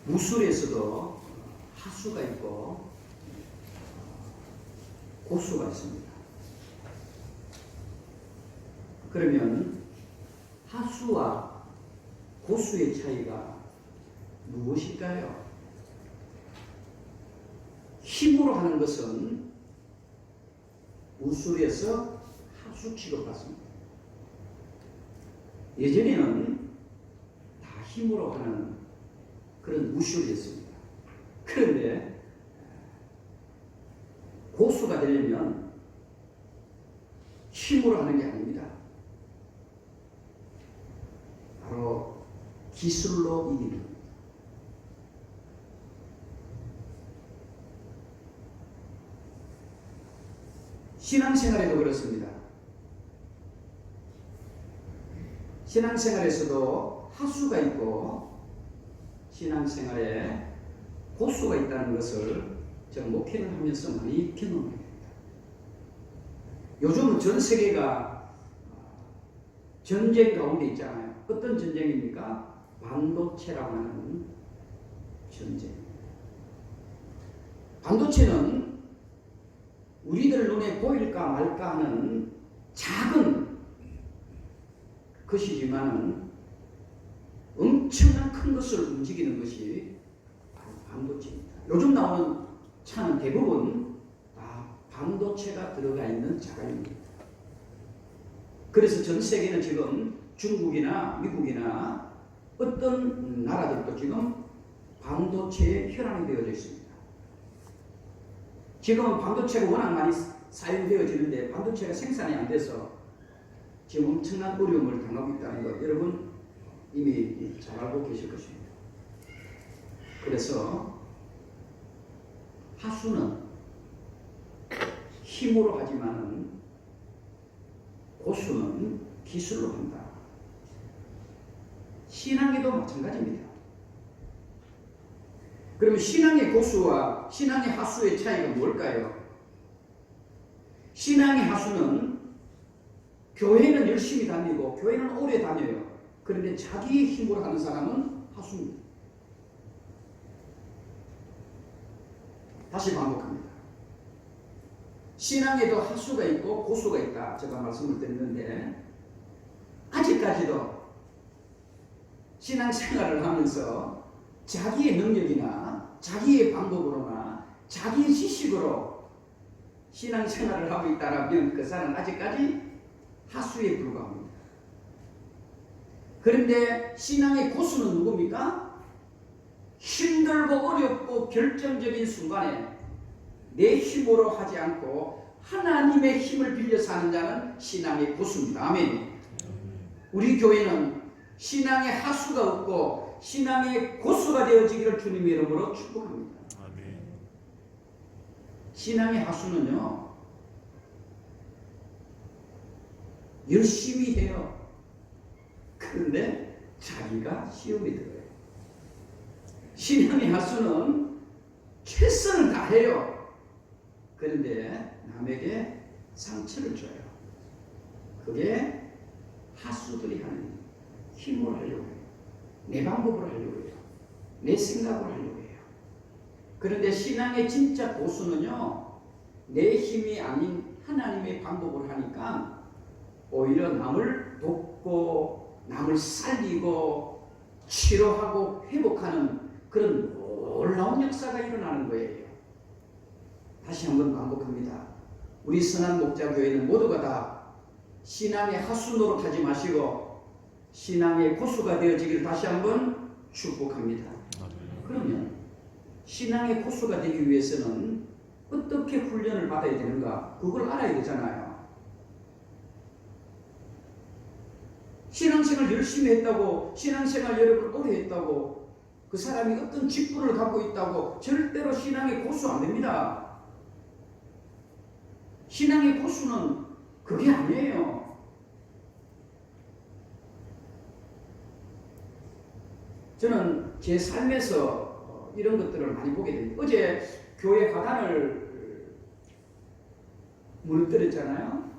무술에서도 하수가 있고 고수가 있습니다. 그러면 하수와 고수의 차이가 무엇일까요? 힘으로 하는 것은 무술에서 하수 취급받습니다. 예전에는 다 힘으로 하는 그런 무술이었습니다. 그런데 고수가 되려면 힘으로 하는 게 아닙니다. 바로 기술로 이기는 겁니다. 신앙생활에도 그렇습니다. 신앙생활에서도 하수가 있고 신앙생활에 고수가 있다는 것을 제가 목회를 하면서 많이 경험하게 됩니다. 요즘은 전 세계가 전쟁 가운데 있잖아요. 어떤 전쟁입니까? 반도체라고 하는 전쟁. 반도체는 우리들 눈에 보일까 말까 하는 작은 것이지만 엄청난 큰 것을 움직이는 것이 바로 반도체입니다. 요즘 나오는 차는 대부분 다 반도체가 들어가 있는 차량입니다. 그래서 전 세계는 지금 중국이나 미국이나 어떤 나라들도 지금 반도체에 혈안이 되어져 있습니다. 지금 반도체가 워낙 많이 사용되어지는데 반도체가 생산이 안 돼서 지금 엄청난 어려움을 당하고 있다는 것 여러분 이미 잘 알고 계실 것입니다. 그래서 하수는 힘으로 하지만은 고수는 기술로 한다. 신앙에도 마찬가지입니다. 그러면 신앙의 고수와 신앙의 하수의 차이가 뭘까요? 신앙의 하수는 교회는 열심히 다니고 교회는 오래 다녀요. 그런데 자기의 힘으로 하는 사람은 하수입니다. 다시 반복합니다. 신앙에도 하수가 있고 고수가 있다. 제가 말씀을 드렸는데 아직까지도 신앙생활을 하면서 자기의 능력이나 자기의 방법으로나 자기의 지식으로 신앙생활을 하고 있다면 그 사람은 아직까지 하수에 불과합니다. 그런데 신앙의 고수는 누굽니까? 힘들고 어렵고 결정적인 순간에 내 힘으로 하지 않고 하나님의 힘을 빌려서 하는 자는 신앙의 고수입니다. 아멘. 우리 교회는 신앙의 하수가 없고 신앙의 고수가 되어지기를 주님의 이름으로 축복합니다. 아멘. 신앙의 하수는요 열심히 해요. 그런데 자기가 시험에 들어요. 신앙의 하수는 최선을 다해요. 그런데 남에게 상처를 줘요. 그게 하수들이 하는 힘으로 하려고 해요. 내 방법으로 하려고 해요. 내 생각으로 하려고 해요. 그런데 신앙의 진짜 고수는요 내 힘이 아닌 하나님의 방법으로 하니까 오히려 남을 돕고 남을 살리고 치료하고 회복하는 그런 놀라운 역사가 일어나는 거예요. 다시 한번 반복합니다. 우리 선한 목자교회는 모두가 다 신앙의 하수 노릇하지 마시고 신앙의 고수가 되어지기를 다시 한번 축복합니다. 그러면 신앙의 고수가 되기 위해서는 어떻게 훈련을 받아야 되는가? 그걸 알아야 되잖아요. 신앙생활 열심히 했다고 신앙생활 여러분 오래 했다고 그 사람이 어떤 직분을 갖고 있다고 절대로 신앙의 고수 안 됩니다. 신앙의 고수는 그게 아니에요. 저는 제 삶에서 이런 것들을 많이 보게 됩니다. 어제 교회 화단을 무너뜨렸잖아요.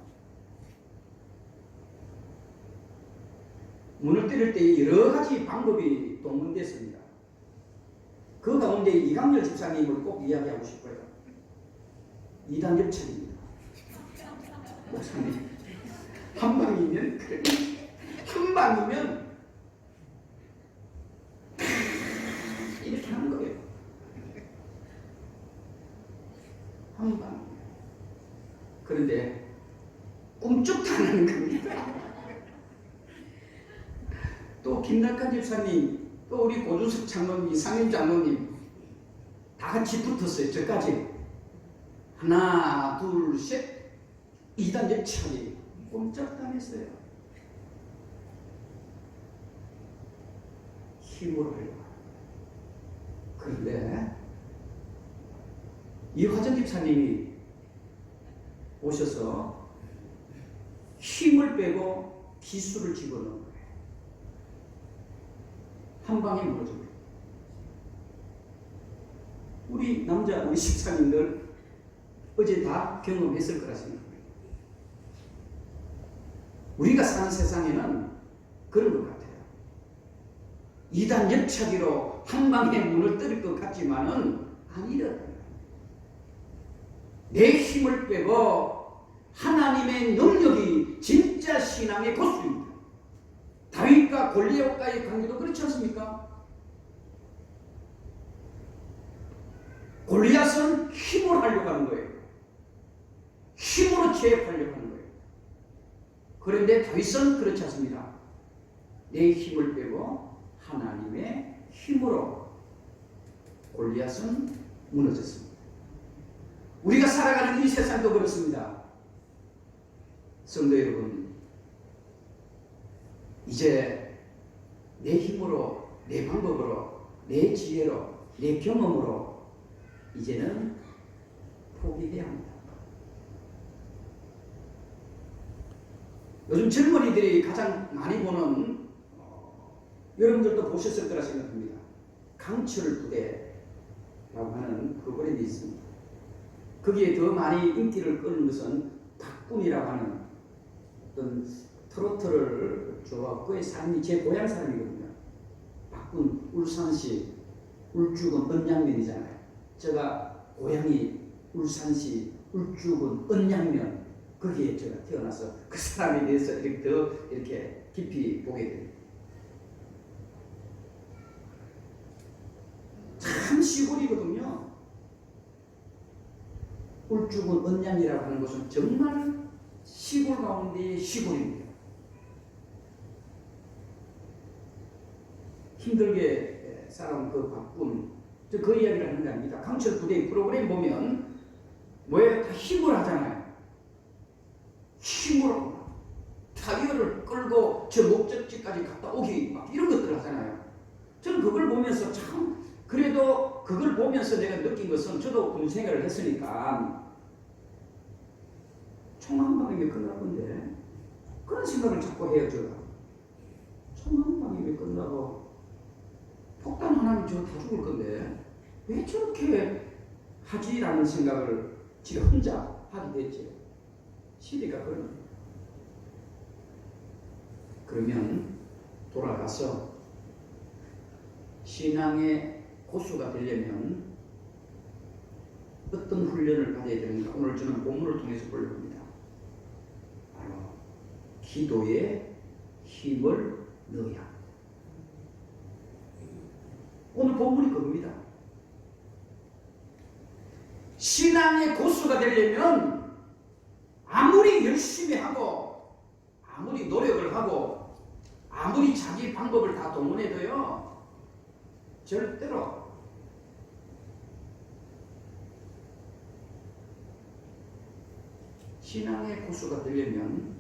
무너뜨릴 때 여러 가지 방법이 동원됐습니다. 그 가운데 이강렬 집사님을 꼭 이야기하고 싶어요. 이단 엽찰입니다. 목사님, 한 방이면 그래. 한 방이면 이렇게 하는 거예요. 한 방. 그런데 꿈쩍도 안 하는 겁니다. 또 김낙한 집사님, 또 우리 고준석 장로님, 이상임 장로님 다 같이 붙었어요. 저까지. 하나, 둘, 셋. 2단 엽찰이 꼼짝도 안 했어요. 힘으로 하려고. 그런데 이화정 집사님이 오셔서 힘을 빼고 기술을 집어넣은 거예요. 한 방에 무너집니다. 우리 남자, 우리 집사님들 어제 다 경험했을 거라 생각합니다. 우리가 사는 세상에는 그런 것 같아요. 이단 엽차기로 한 방에 문을 뜰 것 같지만은 아니더라고요. 내 힘을 빼고 하나님의 능력이 진짜 신앙의 고수입니다. 다윗과 골리앗과의 관계도 그렇지 않습니까? 골리앗은 힘으로 하려고 하는 거예요. 힘으로 제압하려고 하는 거예요. 그런데 다윗은 그렇지 않습니다. 내 힘을 빼고 하나님의 힘으로 골리앗은 무너졌습니다. 우리가 살아가는 이 세상도 그렇습니다. 성도 여러분, 이제 내 힘으로, 내 방법으로, 내 지혜로, 내 경험으로 이제는 포기해야 합니다. 요즘 젊은이들이 가장 많이 보는 여러분들도 보셨을 거라 생각합니다. 강철 부대라고 하는 프로그램이 있습니다. 거기에 더 많이 인기를 끄는 것은 박군이라고 하는 어떤 트로트를 좋아하고 그의 삶이 제 고향 사람이거든요. 박군, 울산시 울주군 언양면이잖아요. 제가 고향이 울산시 울주군 언양면, 거기에 제가 태어나서 그 사람에 대해서 이렇게 더 이렇게 깊이 보게 됩니다. 참 시골이거든요. 울주군 언양이라고 하는 곳은 정말 시골 가운데 시골입니다. 힘들게 살아온 그 박군, 그 이야기를 하는 게 아닙니다. 강철 부대 프로그램 보면 뭐예요? 다 힘으로 하잖아요. 힘으로 타이어를 끌고 저 목적지까지 갔다 오기 막 이런 것들 하잖아요. 저는 그걸 보면서 참, 그래도 그걸 보면서 내가 느낀 것은, 저도 군 생활을 했으니까 총 한 방이면 끝날 건데 그런 생각을 자꾸 해요. 제가 총 한 방이면 끝나고 폭탄 하나면 저 다 죽을 건데 왜 저렇게 하지라는 생각을 제가 혼자 하게 됐죠. 시대가 그런 거예요. 그러면 돌아가서 신앙의 고수가 되려면 어떤 훈련을 받아야 되는가, 오늘 저는 본문을 통해서 보려고 합니다. 바로 기도에 힘을 넣어야 합니다. 오늘 본문이 그겁니다. 신앙의 고수가 되려면 아무리 열심히 하고 아무리 노력을 하고 아무리 자기 방법을 다 동원해도요, 절대로 신앙의 고수가 되려면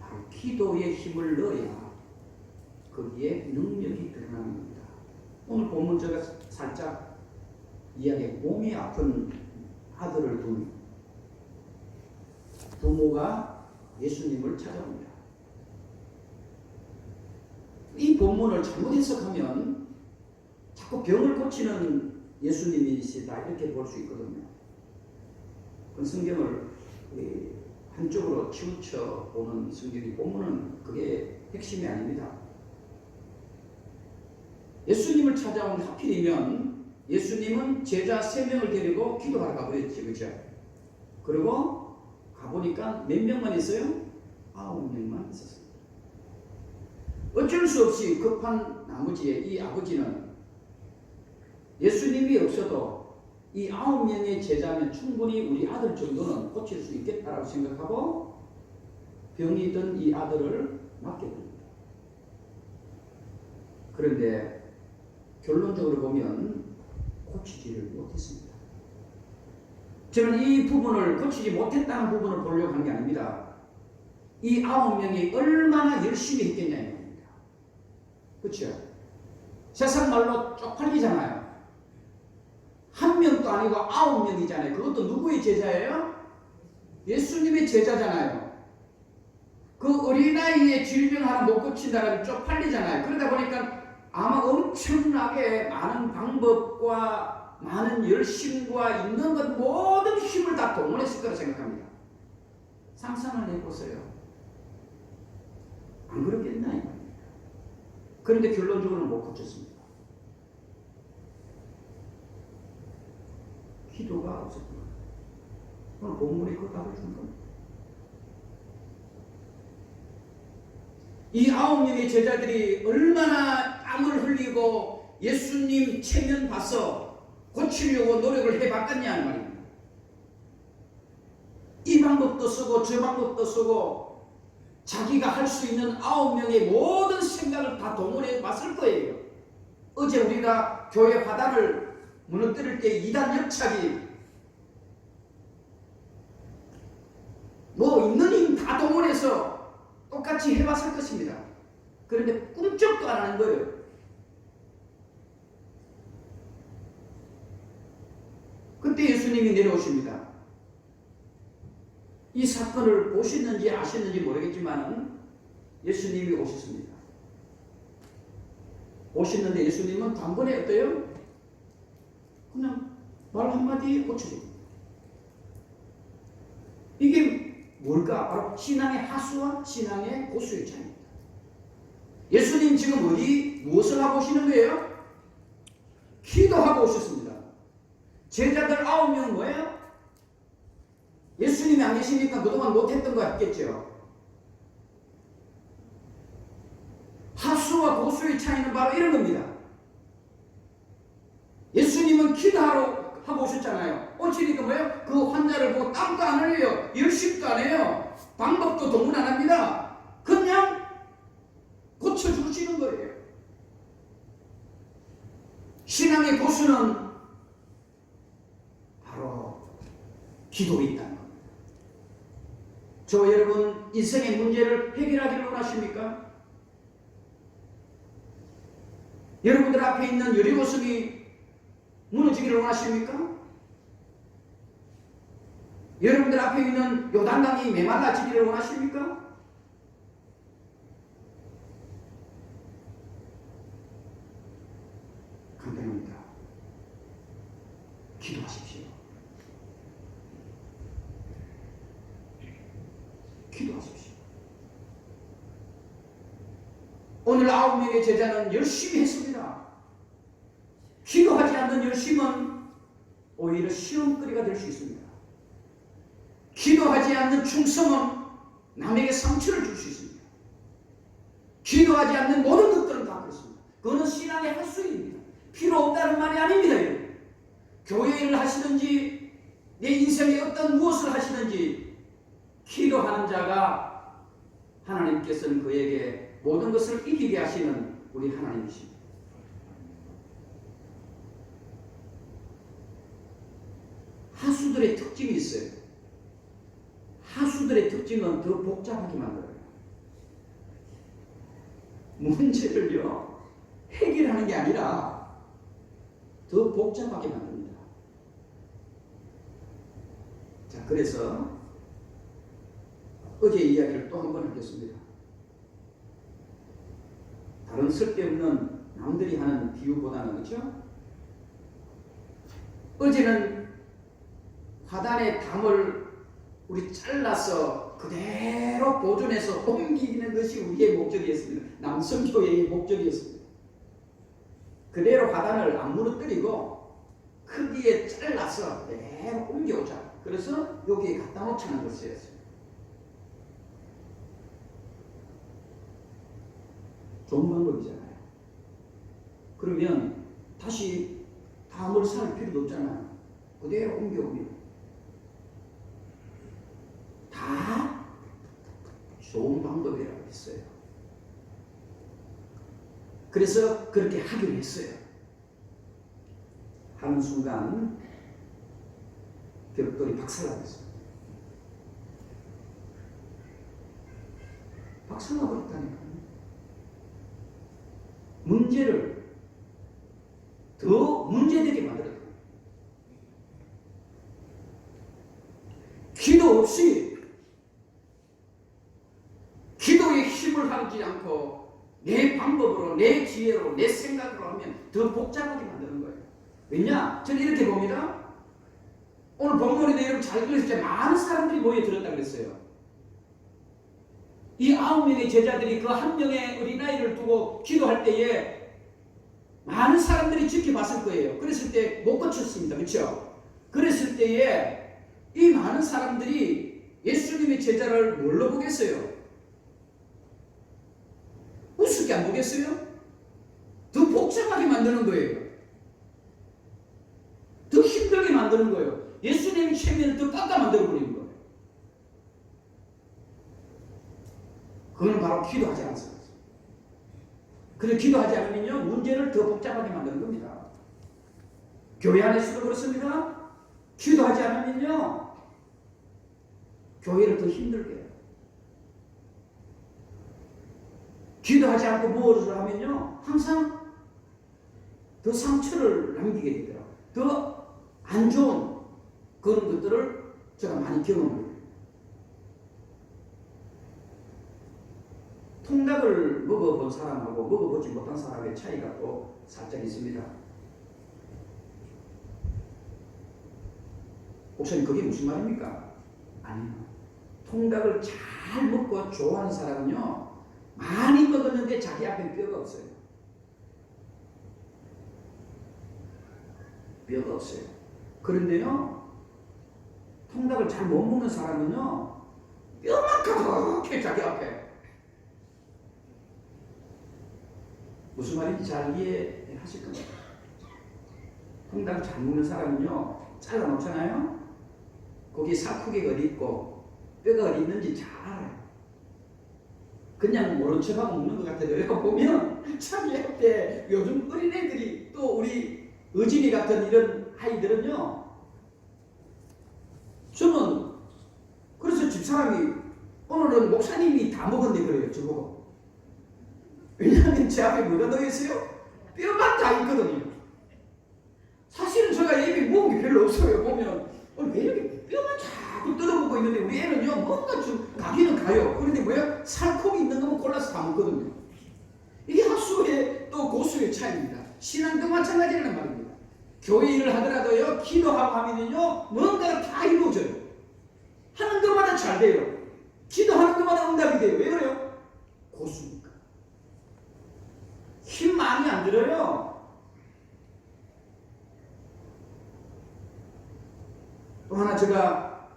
바로 기도에 힘을 넣어야 거기에 능력이 드러나는 겁니다. 오늘 본문 제가 살짝 이야기해, 몸이 아픈 아들을 둔 부모가 예수님을 찾아옵니다. 이 본문을 잘못 해석하면 자꾸 병을 고치는 예수님이시다 이렇게 볼 수 있거든요. 그 성경을 한쪽으로 치우쳐 보는 성경이, 본문은 그게 핵심이 아닙니다. 예수님을 찾아온, 하필이면 예수님은 제자 3명을 데리고 기도하러 가버렸죠. 그죠? 그리고 가보니까 몇 명만 있어요? 9명만 있었습니다. 어쩔 수 없이 급한 나머지에 이 아버지는 예수님이 없어도 이 9명의 제자면 충분히 우리 아들 정도는 고칠 수 있겠다라고 생각하고 병이 든 이 아들을 맡겨둡니다. 그런데 결론적으로 보면 고치지를 못했습니다. 저는 이 부분을 고치지 못했다는 부분을 보려고 하는 게 아닙니다. 이 9명이 얼마나 열심히 했겠냐 이 말입니다. 그렇죠? 세상 말로 쪽팔리잖아요. 한 명도 아니고 9명이잖아요. 그것도 누구의 제자예요? 예수님의 제자잖아요. 그 어린아이의 질병 하나 못 고친다면 쪽팔리잖아요. 그러다 보니까 아마 엄청나게 많은 방법과 많은 열심과 있는 것 모든 힘을 다 동원했을 거라 생각합니다. 상상을 해보세요. 안 그렇겠나 이 말입니다. 그런데 결론적으로는 못 고쳤습니다. 기도가 없었구나. 오늘 본문이 그 답을 준 겁니다. 이 9명의 제자들이 얼마나 땀을 흘리고 예수님 체면 봐서 고치려고 노력을 해봤겠냐는 말입니다. 이 방법도 쓰고 저 방법도 쓰고 자기가 할 수 있는 9명의 모든 생각을 다 동원해 봤을 거예요. 어제 우리가 교회 화단을 무너뜨릴 때 2단 옆차기 뭐 있는 힘 다 동원해서 똑같이 해봤을 것입니다. 그런데 꿈쩍도 안 하는 거예요. 그때 예수님이 내려오십니다. 이 사건을 보셨는지 아셨는지 모르겠지만 예수님이 오셨습니다. 오셨는데 예수님은 단번에 어때요? 그냥 말 한마디에 고쳐줍니다. 이게 뭘까? 바로 신앙의 하수와 신앙의 고수의 차이입니다. 예수님 지금 무엇을 하고 오시는 거예요? 기도하고 오셨습니다. 제자들 9명 뭐예요? 예수님이 안 계시니까 그동안 못했던 거 같겠죠. 하수와 고수의 차이는 바로 이런 겁니다. 예수님은 기도하러 하고 오셨잖아요. 오시니까 뭐예요? 그 환자를 보고 땀도 안 흘려요. 열심도 안 해요. 방법도 동원 안 합니다. 그냥 고쳐주시는 거예요. 신앙의 고수는 바로 기도에 있다는 겁니다. 저 여러분 인생의 문제를 해결하기를 원하십니까? 여러분들 앞에 있는 여리고성이 무너지기를 원하십니까? 여러분들 앞에 있는 요단강이 메말라지기를 원하십니까? 간단합니다. 기도하십시오. 기도하십시오. 오늘 9명의 제자는 열심히 했습니다. 기도하지 않는 열심은 오히려 시험거리가 될 수 있습니다. 기도하지 않는 충성은 남에게 상처를 줄 수 있습니다. 기도하지 않는 모든 것들은 다 그렇습니다. 그거는 신앙의 헛소리입니다. 필요 없다는 말이 아닙니다. 여러분. 교회 일을 하시든지 내 인생에 어떤 무엇을 하시든지 기도하는 자가 하나님께서는 그에게 모든 것을 이기게 하시는 우리 하나님이십니다. 하수들의 특징이 있어요. 하수들의 특징은 더 복잡하게 만들어요. 문제를요 해결하는 게 아니라 더 복잡하게 만듭니다. 자, 그래서 어제 이야기를 또 한 번 하겠습니다. 다른 쓸데없는 남들이 하는 비유보다는 그렇죠? 어제는 화단의 담을 우리 잘라서 그대로 보존해서 옮기는 것이 우리의 목적이었습니다. 남성교회의 목적이었습니다. 그대로 화단을 안 무너뜨리고 크기에 잘라서 그대로 옮겨오자. 그래서 여기에 갖다 놓자는 것이었어요. 좋은 방법이잖아요. 그러면 다시 다음을 살 필요도 없잖아요. 그대로 옮겨오면 다 좋은 방법이라고 했어요. 그래서 그렇게 하기로 했어요. 하는 순간 벽돌이 박살나겠어요. 박살나버렸다니까요. 문제를 더 문제되게 만들었다. 기도 없이 기도에 힘을 하지 않고 내 방법으로, 내 지혜로, 내 생각으로 하면 더 복잡하게 만드는 거예요. 왜냐? 저는 이렇게 봅니다. 오늘 본문에도 여러분 잘 들으실 때 많은 사람들이 모여들었다고 그랬어요. 이 9명의 제자들이 그 한 명의 어린아이를 두고 기도할 때에 많은 사람들이 지켜봤을 거예요. 그랬을 때 못 고쳤습니다. 그렇죠? 그랬을 때에 이 많은 사람들이 예수님의 제자를 뭘로 보겠어요? 우습게 안 보겠어요? 더 복잡하게 만드는 거예요. 더 힘들게 만드는 거예요. 예수님의 체면을 더 깎아 만들어버리는 거예요. 그거는 바로 기도하지 않습니다. 그래서 기도하지 않으면요, 문제를 더 복잡하게 만드는 겁니다. 교회 안에서도 그렇습니다. 기도하지 않으면요, 교회를 더 힘들게 해요. 기도하지 않고 무엇을 하면요, 항상 더 상처를 남기게 되더라고요. 더 안 좋은 그런 것들을 제가 많이 경험해요. 통닭을 먹어본 사람하고 먹어보지 못한 사람의 차이가 또 살짝 있습니다. 목사님, 그게 무슨 말입니까? 아니요. 통닭을 잘 먹고 좋아하는 사람은요, 많이 먹었는데 자기 앞에 뼈가 없어요. 뼈가 없어요. 그런데요, 통닭을 잘 못 먹는 사람은요, 뼈만 가득해 자기 앞에. 무슨 말인지 잘 이해하실 겁니다. 통닭을 잘 먹는 사람은요, 잘라 놓잖아요. 거기에 살코기가 어디 있고 뼈가 어디 있는지 잘 알아요. 그냥 모른 척하고 먹는 것 같아도 보면 자기 앞에 요즘 어린애들이 또 우리 의진이 같은 이런 아이들은요, 저는 그래서 집사람이 오늘은 목사님이 다 먹었네 그래요. 저보고. 왜냐하면 제 앞에 뭐가 넣여 있어요? 뼈만 다 있거든요. 사실은 제가 예비 먹은 게 별로 없어요. 보면 왜 이렇게 뼈만 자꾸 뜯어먹고 있는데 우리 애는요, 뭔가 좀 가기는 가요. 그런데 뭐야? 살코기 있는 거면 골라서 다 먹거든요. 이게 학수의 또 고수의 차이입니다. 신앙도 마찬가지라는 말입니다. 교회 일을 하더라도요, 기도하고 하면은요, 뭔가가 다 이루어져요. 하는 것마다 잘 돼요. 기도하는 것마다 응답이 돼요. 왜 그래요? 고수니까. 힘 많이 안 들어요. 또 하나 제가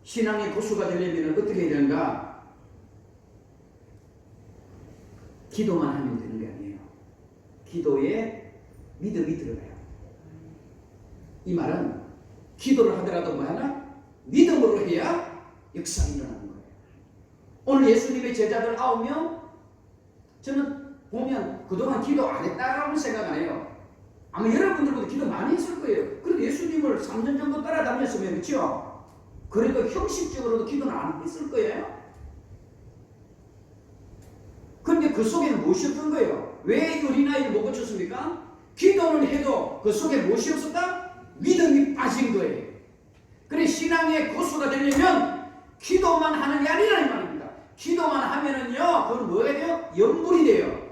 신앙의 고수가 되려면 어떻게 해야 되는가? 기도만 하면 되는 게 아니에요. 기도에 믿음이 들어가요. 이 말은 기도를 하더라도 뭐 하나? 믿음으로 해야 역사가 일어나는 거예요. 오늘 예수님의 제자들 9명, 저는 보면 그동안 기도 안 했다라고 생각 안 해요. 아마 여러분들보다 기도 많이 했을 거예요. 그래도 예수님을 3년 정도 따라다녔으면, 그렇죠? 그래도 형식적으로도 기도는 안 했을 거예요. 그런데 그 속에는 무엇이 없던 거예요? 왜 어린아이를 못 고쳤습니까? 기도는 해도 그 속에 무엇이 없었다? 믿음이 빠진 거예요. 그래, 신앙의 고수가 되려면 기도만 하는 게 아니라는 말입니다. 기도만 하면은요, 그건 뭐가 돼요? 연물이 돼요.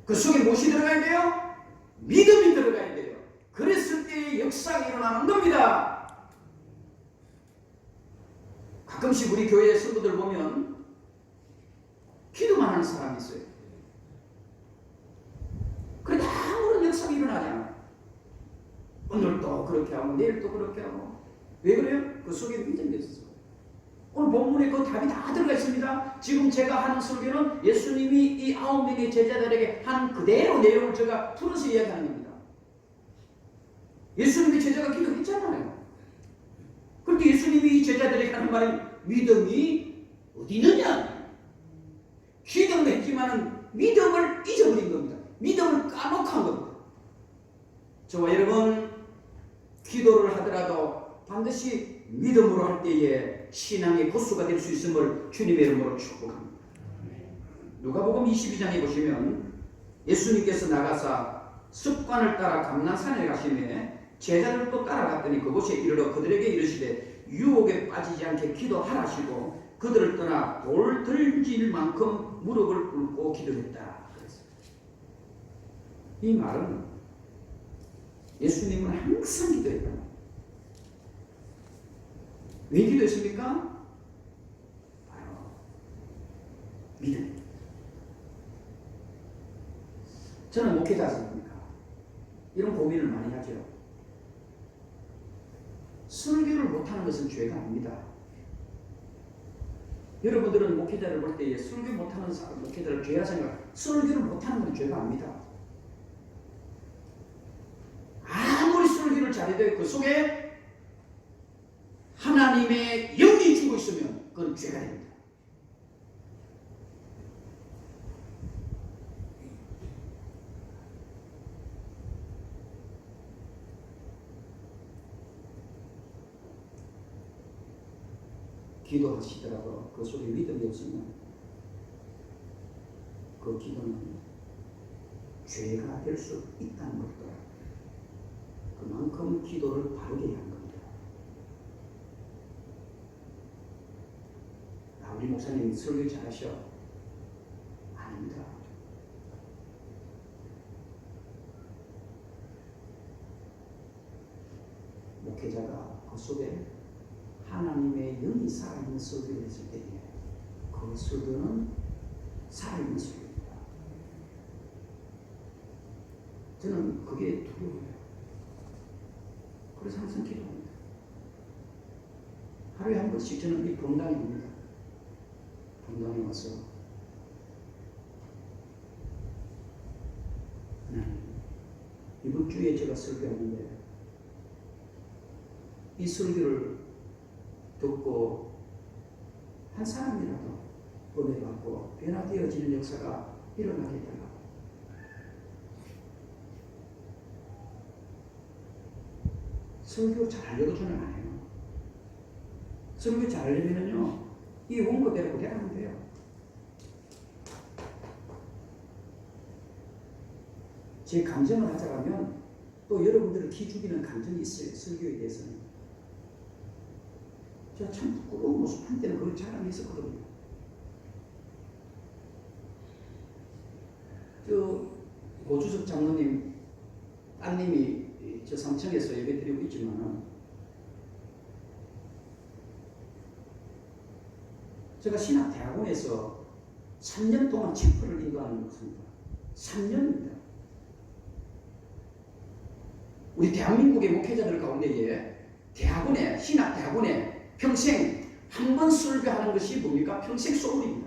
그 속에 무엇이 들어가야 돼요? 믿음이 들어가야 돼요. 그랬을 때 역사가 일어나는 겁니다. 가끔씩 우리 교회 성도들 보면 기도만 하는 사람이 있어요. 그런데 아무런 역사가 일어나지 않아요. 그렇게 하고 내일 또 그렇게 하고. 왜 그래요? 그 속에 믿음이 없어서. 오늘 본문에 그 답이 다 들어가 있습니다. 지금 제가 하는 설교는 예수님이 이 9명의 제자들에게 한 그대로 내용을 제가 풀어서 이야기하는 겁니다. 예수님의 제자가 기도했잖아요. 그런데 예수님이 이 제자들에게 하는 말은 믿음이 어디 있느냐? 기도를 했지만은 믿음을 잊어버린 겁니다. 믿음을 까놓고 한 겁니다. 저와 여러분, 기도를 하더라도 반드시 믿음으로 할 때에 신앙의 고수가 될 수 있음을 주님의 이름으로 축복합니다. 누가복음 22장에 보시면 예수님께서 나가사 습관을 따라 감난산에 가시매 제자들도 따라갔더니 그곳에 이르러 그들에게 이르시되 유혹에 빠지지 않게 기도하라 하시고 그들을 떠나 돌 던질 만큼 무릎을 꿇고 기도했다. 이 말은 예수님은 항상 기도했다. 왜 기도했습니까? 바로 믿음. 저는 목회자입니까? 이런 고민을 많이 하죠. 설교를 못하는 것은 죄가 아닙니다. 여러분들은 목회자를 볼 때에 설교 못하는 목회자를 죄라 생각, 설교를 못하는 건 죄가 아닙니다. 아무리 설교를 잘해도 그 속에 하나님의 영이 주고 있으면 그건 죄가 됩니다. 기도하시더라도 그 속에 믿음이 없으면 그 기도는 죄가 될 수 있다는 것도 그만큼 기도를 바르게 한 겁니다. 우리 목사님 설교 잘하셔? 아닙니다. 목회자가 그 속에 하나님의 영이 살아있는 설교를 했을 때에 그 설교는 살아있는 설교입니다. 저는 그게 두려워요. 그래서 항상 기도합니다. 하루에 한 번씩 저는 이 본당에 옵니다. 본당에 와서 이번 주에 제가 설교하는데 이 설교를 듣고 한 사람이라도 은혜 받고 변화되어지는 역사가 일어나겠다. 설교 잘하려고 저는 안 해요. 설교 잘하려면요 이 원고대로 그대로 하면 돼요. 제 감정을 하자면 또 여러분들을 기죽이는 감정이 있어요. 설교에 대해서는. 제가 참 부끄러운 모습 한때는 그런 자랑이 있었거든요. 고주석 장로님 따님이 저 삼청에서 예배드리고 있지만 제가 신학대학원에서 3년 동안 체포를 인도하는 것입니다. 3년입니다. 우리 대한민국의 목회자들 가운데에 대학원에 신학대학원에 평생 한 번 설교하는 것이 뭡니까? 평생 소울입니다.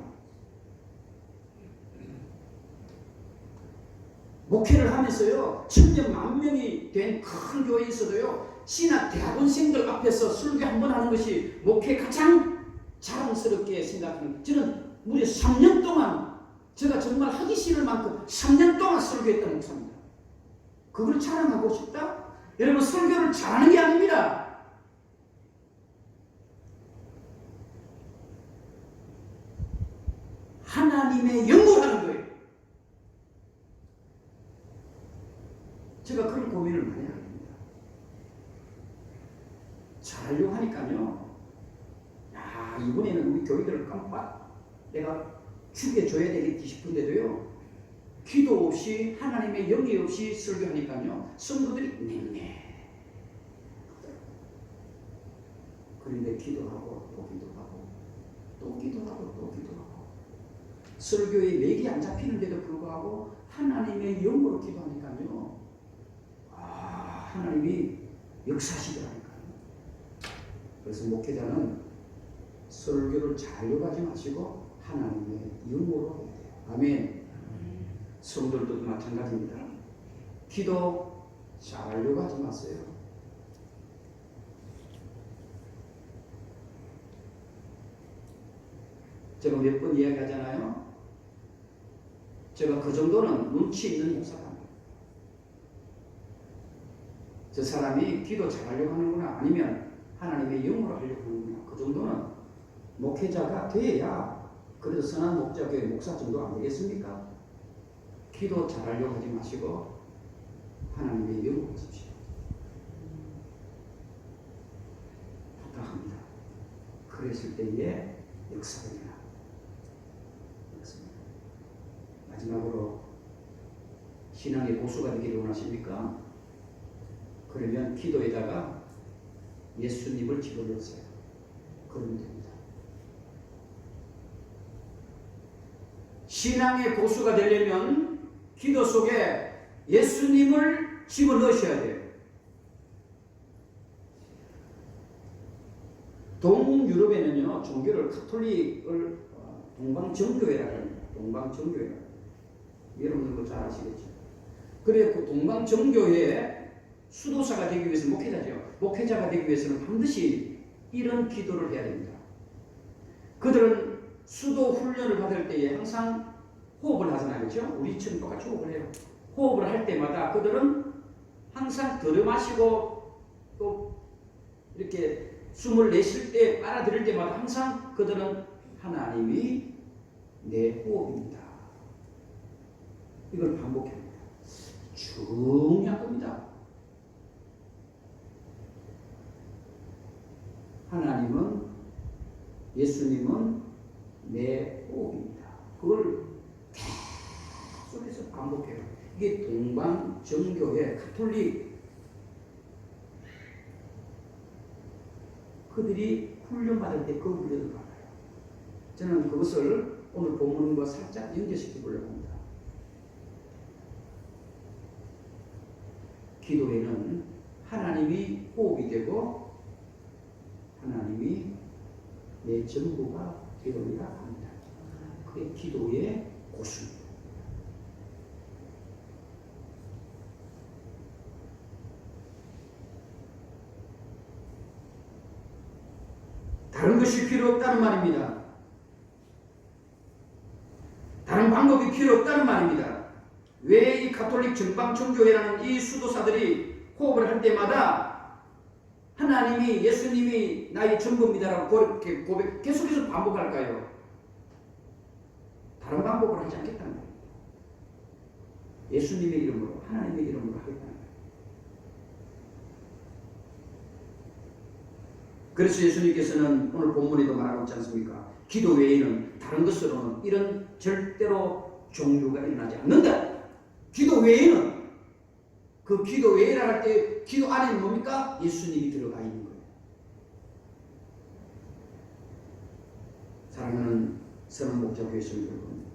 목회를 하면서요 1000명, 10,000명이 된 큰 교회에 있어도요 신학대학원생들 앞에서 설교 한 번 하는 것이 목회 가장 자랑스럽게 생각합니다. 저는 무려 3년 동안 제가 정말 하기 싫을 만큼 3년 동안 설교했던 목사입니다. 그걸 자랑하고 싶다? 여러분 설교를 잘하는 게 아닙니다. 하나님의 영을 하는 거예요. 제가 그런 고민을 많이 하게 됩니다. 잘하려고 하니까요. 야, 이번에는 우리 교회들을 깜빡 내가 죽여줘야 되겠지 싶은데도요. 기도 없이 하나님의 영이 없이 설교하니까요. 성도들이 냉랭. 그런데 기도하고 또 기도하고 또 기도하고 또 기도하고 설교에 맥이 안 잡히는데도 불구하고 하나님의 영으로 기도하니까요. 하나님이 역사시더라니까요. 그래서 목회자는 설교를 잘 요구하지 마시고 하나님의 영으로 해야 돼요. 아멘. 성도들도 마찬가지입니다. 기도 잘 요구하지 마세요. 제가 몇 번 이야기하잖아요. 제가 그 정도는 눈치 있는 목사랍니다. 저 사람이 기도 잘하려고 하는구나, 아니면 하나님의 영으로 하려고 하는구나, 그 정도는 목회자가 돼야 그래도 선한 목자교회 목사 정도 안 되겠습니까? 기도 잘하려고 하지 마시고 하나님의 영으로 하십시오. 부탁합니다. 그랬을 때에 역사가 일어나. 마지막으로 신앙의 고수가 되기를 원하십니까? 그러면 기도에다가 예수님을 집어넣으세요. 그러면 됩니다. 신앙의 고수가 되려면 기도 속에 예수님을 집어넣으셔야 돼요. 동유럽에는요, 종교를 카톨릭을 동방정교회라고 합니다. 동방정교회. 여러분들도 잘 아시겠죠. 그래, 그 동방정교회의 수도사가 되기 위해서 목회자가 되기 위해서는 반드시 이런 기도를 해야 됩니다. 그들은 수도 훈련을 받을 때에 항상 호흡을 하잖아요. 그렇죠? 우리처럼 똑같이 호흡을 해요. 호흡을 할 때마다 그들은 항상 들여 마시고 또 이렇게 숨을 내쉴 때 빨아들일 때마다 항상 그들은 하나님이 내 호흡입니다. 이걸 반복해야 합니다. 중요한 겁니다. 하나님은, 예수님은 내 호흡입니다. 그걸 계속해서 반복해요. 이게 동방정교회 가톨릭 그들이 훈련받을 때 그 훈련을 받아요. 저는 그것을 오늘 본문과 살짝 연결시켜 보려고 합니다. 기도에는 하나님이 호흡이 되고 하나님이 내 전부가 되어야 합니다. 그게 기도의 고수입니다. 다른 것이 필요 없다는 말입니다. 다른 방법이 필요 없다는 말입니다. 왜 이 가톨릭 전방정교회라는 이 수도사들이 호흡을 할 때마다 하나님이, 예수님이 나의 전부입니다라고 그렇게 계속해서 반복할까요? 다른 방법을 하지 않겠다는 겁니다. 예수님의 이름으로, 하나님의 이름으로 하겠다는 거예요. 그래서 예수님께서는 오늘 본문에도 말하고 있지 않습니까? 기도 외에는 다른 것으로는 이런 절대로 종류가 일어나지 않는다. 기도 외에는, 그 기도 외에라 할 때 기도 안에는 뭡니까? 예수님이 들어가 있는 거예요. 사랑하는 선한 목자 교회 성도 여러분,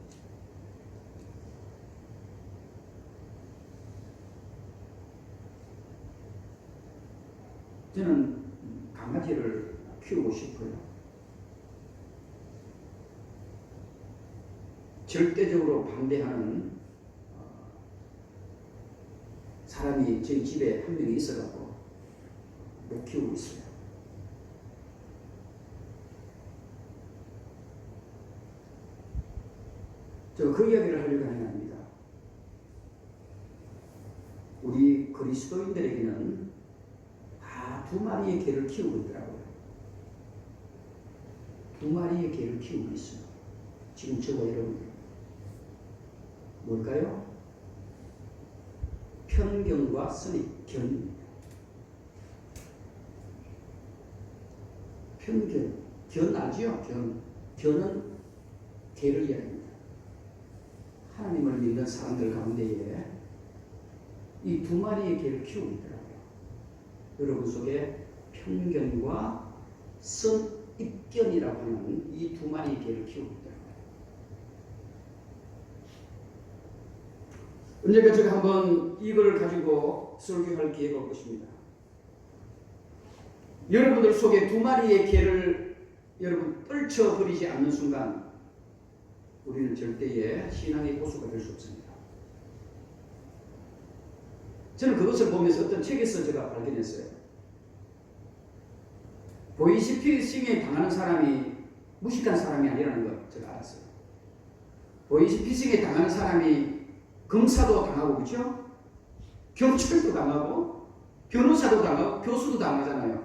저는 강아지를 키우고 싶어요. 절대적으로 반대하는 사람이 저희 집에 한 명이 있어갖고 못 키우고 있어요. 제가 그 이야기를 하려고 하는 겁니다. 우리 그리스도인들에게는 다 두 마리의 개를 키우고 있더라고요. 두 마리의 개를 키우고 있어요. 지금 저와 여러분 뭘까요? 편견과 선입견입니다. 편견, 견 알죠? 견은 개를 이야기합니다. 하나님을 믿는 사람들 가운데에 이 두 마리의 개를 키우고 있더라고요. 여러분 속에 편견과 선입견이라고 하는 이 두 마리의 개를 키우고 있더라고요. 언젠가 제가 한번 이걸 가지고 설교할 기회가 올 것입니다. 여러분들 속에 두 마리의 개를 여러분 떨쳐버리지 않는 순간 우리는 절대의 신앙의 고수가 될 수 없습니다. 저는 그것을 보면서 어떤 책에서 제가 발견했어요. 보이스피싱에 당하는 사람이 무식한 사람이 아니라는 걸 제가 알았어요. 보이스피싱에 당하는 사람이 검사도 당하고 그렇죠? 경찰도 당하고 변호사도 당하고 교수도 당하잖아요.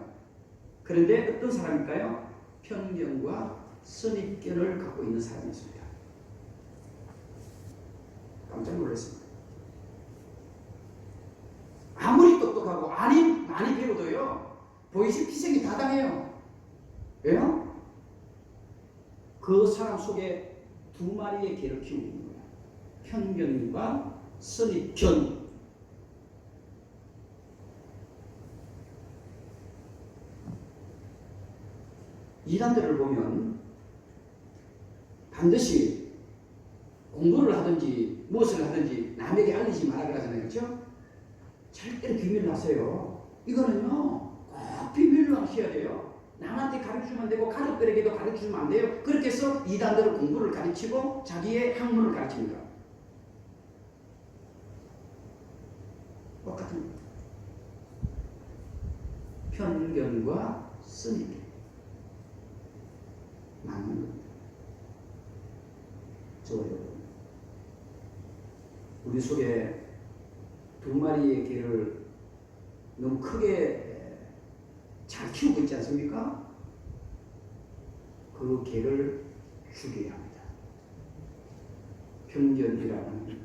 그런데 어떤 사람일까요? 편견과 선입견을 갖고 있는 사람이었습니다. 깜짝 놀랐습니다. 아무리 똑똑하고 많이 배워도요, 보이스피싱이 다 당해요. 왜요? 그 사람 속에 두 마리의 개를 키우고 있는 거예요. 편견과 선입견. 이단들을 보면 반드시 공부를 하든지 무엇을 하든지 남에게 알리지 마라 그러잖아요. 그렇죠? 절대로 비밀로 하세요. 이거는요 꼭 비밀로 하셔야 돼요. 남한테 가르치면 안 되고 가족들에게도 가르치면 안 돼요. 그렇게 해서 이단들은 공부를 가르치고 자기의 학문을 가르칩니다. 똑같은 편견과 선입견 맞는 겁니다. 저요. 우리 속에 두 마리의 개를 너무 크게 잘 키우고 있지 않습니까? 그 개를 죽여야 합니다. 편견이라고 하는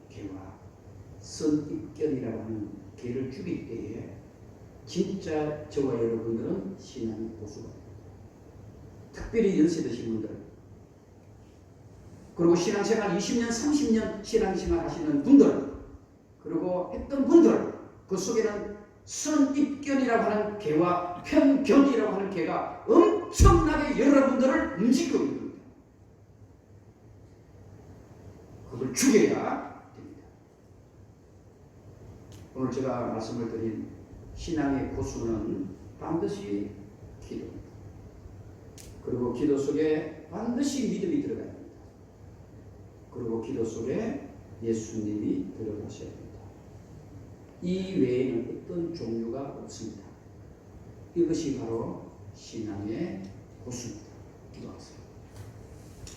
개와 선입견이라고 하는 개를 죽일 때에 진짜 저와 여러분들은 신앙의 고수가 됩니다. 특별히 연세 드신 분들, 그리고 신앙생활 20년, 30년 신앙생활 하시는 분들, 그리고 했던 분들, 그 속에는 선입견이라고 하는 개와 편견이라고 하는 개가 엄청나게 여러분들을 움직이고 있는 겁니다. 그걸 죽여야 됩니다. 오늘 제가 말씀을 드린 신앙의 고수는 반드시 기도입니다. 그리고 기도 속에 반드시 믿음이 들어가야 됩니다. 그리고 기도 속에 예수님이 들어가셔야 됩니다. 이 외에는 어떤 종류가 없습니다. 이것이 바로 신앙의 고수입니다. 기도하세요.